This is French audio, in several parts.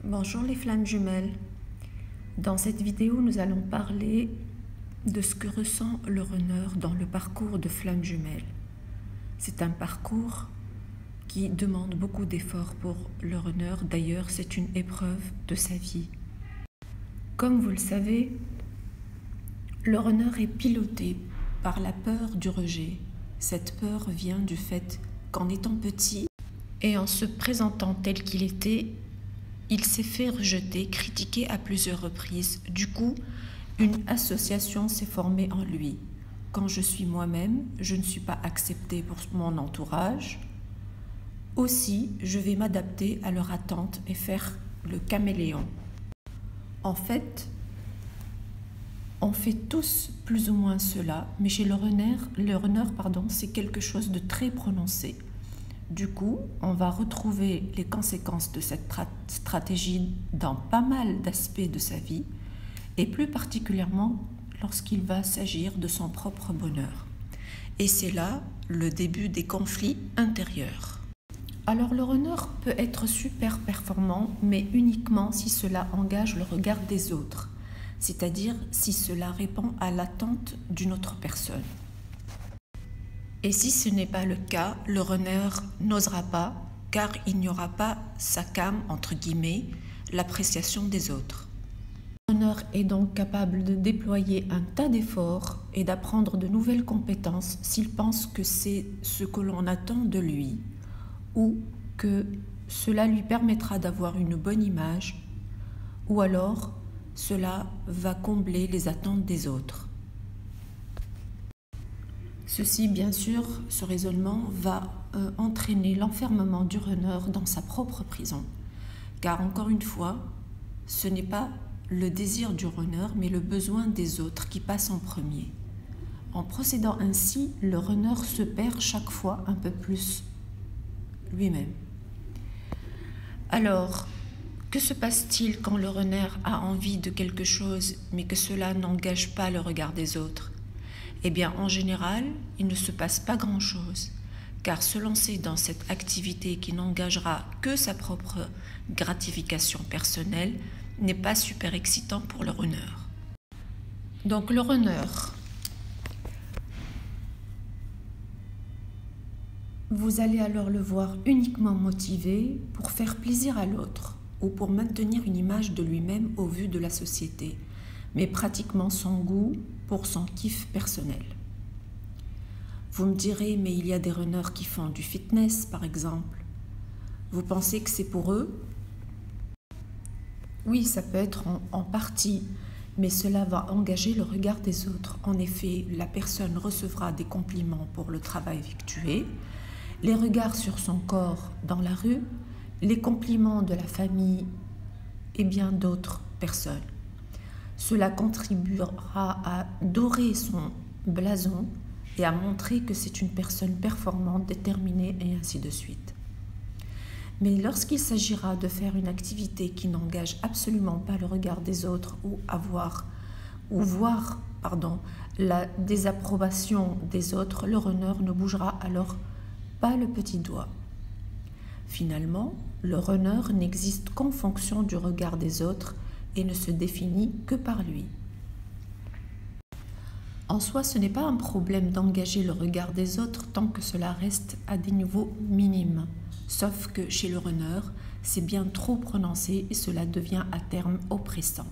Bonjour les flammes jumelles. Dans cette vidéo, nous allons parler de ce que ressent le runner dans le parcours de flammes jumelles. C'est un parcours qui demande beaucoup d'efforts pour le runner. D'ailleurs, c'est une épreuve de sa vie. Comme vous le savez, le runner est piloté par la peur du rejet. Cette peur vient du fait qu'en étant petit et en se présentant tel qu'il était, il s'est fait rejeter, critiquer à plusieurs reprises. Du coup, une association s'est formée en lui. Quand je suis moi-même, je ne suis pas acceptée pour mon entourage. Aussi, je vais m'adapter à leur attente et faire le caméléon. En fait, on fait tous plus ou moins cela, mais chez le runner, c'est quelque chose de très prononcé. Du coup, on va retrouver les conséquences de cette stratégie dans pas mal d'aspects de sa vie, et plus particulièrement lorsqu'il va s'agir de son propre bonheur. Et c'est là le début des conflits intérieurs. Alors le runner peut être super performant, mais uniquement si cela engage le regard des autres, c'est-à-dire si cela répond à l'attente d'une autre personne. Et si ce n'est pas le cas, le runner n'osera pas, car il n'y aura pas sa came, entre guillemets, l'appréciation des autres. Le runner est donc capable de déployer un tas d'efforts et d'apprendre de nouvelles compétences s'il pense que c'est ce que l'on attend de lui, ou que cela lui permettra d'avoir une bonne image, ou alors cela va combler les attentes des autres. Ceci, bien sûr, ce raisonnement va entraîner l'enfermement du runner dans sa propre prison. Car encore une fois, ce n'est pas le désir du runner, mais le besoin des autres qui passe en premier. En procédant ainsi, le runner se perd chaque fois un peu plus lui-même. Alors, que se passe-t-il quand le runner a envie de quelque chose, mais que cela n'engage pas le regard des autres ? Eh bien, en général, il ne se passe pas grand-chose, car se lancer dans cette activité qui n'engagera que sa propre gratification personnelle n'est pas super excitant pour le runner. Donc le runner, vous allez alors le voir uniquement motivé pour faire plaisir à l'autre ou pour maintenir une image de lui-même au vu de la société, mais pratiquement sans goût pour son kiff personnel. Vous me direz, mais il y a des runners qui font du fitness, par exemple. Vous pensez que c'est pour eux? Oui, ça peut être en partie, mais cela va engager le regard des autres. En effet, la personne recevra des compliments pour le travail effectué, les regards sur son corps dans la rue, les compliments de la famille et bien d'autres personnes. Cela contribuera à dorer son blason et à montrer que c'est une personne performante, déterminée et ainsi de suite. Mais lorsqu'il s'agira de faire une activité qui n'engage absolument pas le regard des autres ou voir la désapprobation des autres, le runner ne bougera alors pas le petit doigt. Finalement, le runner n'existe qu'en fonction du regard des autres et ne se définit que par lui. En soi, ce n'est pas un problème d'engager le regard des autres tant que cela reste à des niveaux minimes. Sauf que chez le runner, c'est bien trop prononcé et cela devient à terme oppressant.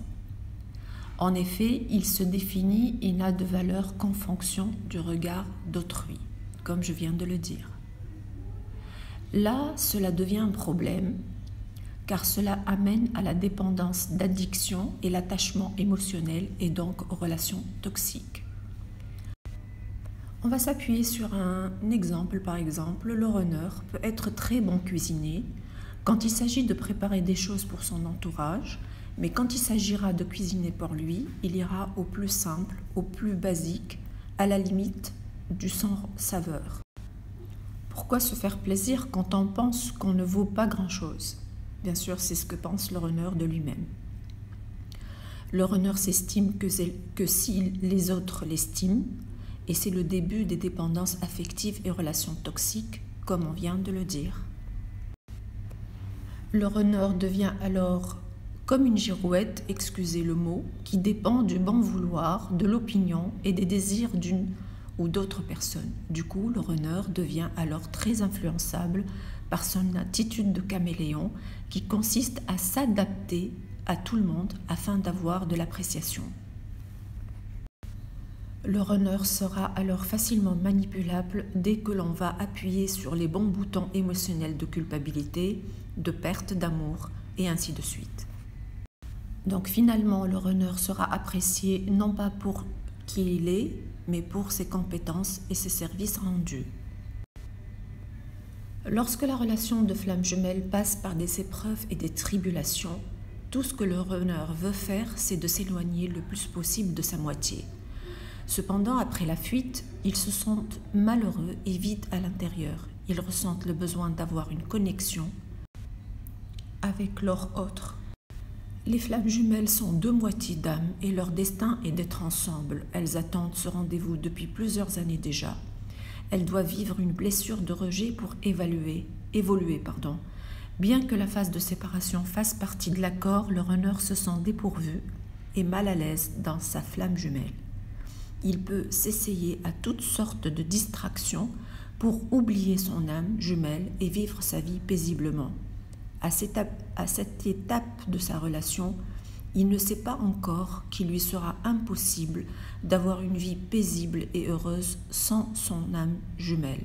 En effet, il se définit et n'a de valeur qu'en fonction du regard d'autrui, comme je viens de le dire. Là, cela devient un problème, car cela amène à la dépendance d'addiction et l'attachement émotionnel et donc aux relations toxiques. On va s'appuyer sur un exemple, par exemple, le runner peut être très bon cuisinier quand il s'agit de préparer des choses pour son entourage, mais quand il s'agira de cuisiner pour lui, il ira au plus simple, au plus basique, à la limite du sans saveur. Pourquoi se faire plaisir quand on pense qu'on ne vaut pas grand-chose ? Bien sûr, c'est ce que pense le runner de lui-même. Le runner s'estime que si les autres l'estiment, et c'est le début des dépendances affectives et relations toxiques, comme on vient de le dire. Le runner devient alors comme une girouette, excusez le mot, qui dépend du bon vouloir, de l'opinion et des désirs d'une ou d'autres personnes. Du coup, le runner devient alors très influençable par son attitude de caméléon qui consiste à s'adapter à tout le monde afin d'avoir de l'appréciation. Le runner sera alors facilement manipulable dès que l'on va appuyer sur les bons boutons émotionnels de culpabilité, de perte d'amour et ainsi de suite. Donc finalement, le runner sera apprécié non pas pour qui il est, mais pour ses compétences et ses services rendus. Lorsque la relation de flamme jumelle passe par des épreuves et des tribulations, tout ce que le runner veut faire, c'est de s'éloigner le plus possible de sa moitié. Cependant, après la fuite, ils se sentent malheureux et vides à l'intérieur. Ils ressentent le besoin d'avoir une connexion avec leur autre. Les flammes jumelles sont deux moitiés d'âme et leur destin est d'être ensemble. Elles attendent ce rendez-vous depuis plusieurs années déjà. Elles doivent vivre une blessure de rejet pour évoluer. Bien que la phase de séparation fasse partie de l'accord, le runner se sent dépourvu et mal à l'aise dans sa flamme jumelle. Il peut s'essayer à toutes sortes de distractions pour oublier son âme jumelle et vivre sa vie paisiblement. À cette étape de sa relation, il ne sait pas encore qu'il lui sera impossible d'avoir une vie paisible et heureuse sans son âme jumelle.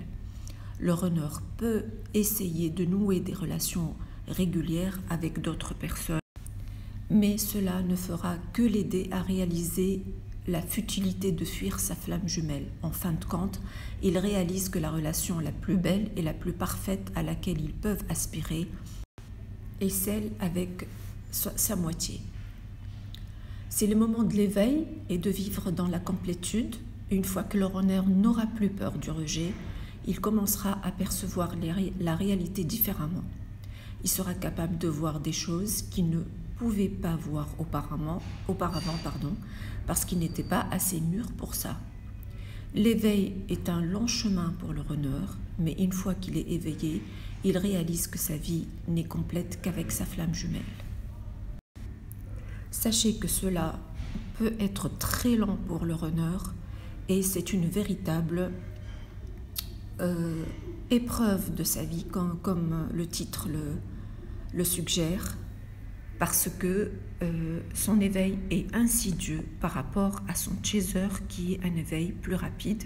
Le runner peut essayer de nouer des relations régulières avec d'autres personnes, mais cela ne fera que l'aider à réaliser la futilité de fuir sa flamme jumelle. En fin de compte, il réalise que la relation la plus belle et la plus parfaite à laquelle ils peuvent aspirer est celle avec sa moitié. C'est le moment de l'éveil et de vivre dans la complétude. Une fois que le runner n'aura plus peur du rejet, il commencera à percevoir la réalité différemment. Il sera capable de voir des choses qu'il ne pouvait pas voir auparavant, parce qu'il n'était pas assez mûr pour ça. L'éveil est un long chemin pour le runner, mais une fois qu'il est éveillé, il réalise que sa vie n'est complète qu'avec sa flamme jumelle. Sachez que cela peut être très long pour le runner et c'est une véritable épreuve de sa vie, comme le titre le suggère, parce que son éveil est insidieux par rapport à son chaser qui est un éveil plus rapide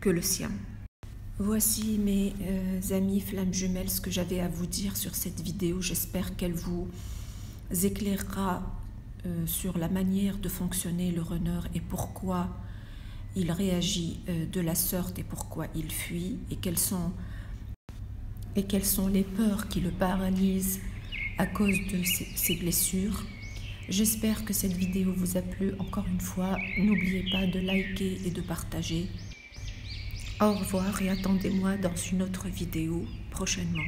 que le sien. Voici mes amis flammes jumelles, ce que j'avais à vous dire sur cette vidéo. J'espère qu'elle vous éclairera sur la manière de fonctionner le runner et pourquoi il réagit de la sorte et pourquoi il fuit et quelles sont les peurs qui le paralysent à cause de ces blessures. J'espère que cette vidéo vous a plu. Encore une fois, n'oubliez pas de liker et de partager. Au revoir et attendez-moi dans une autre vidéo prochainement.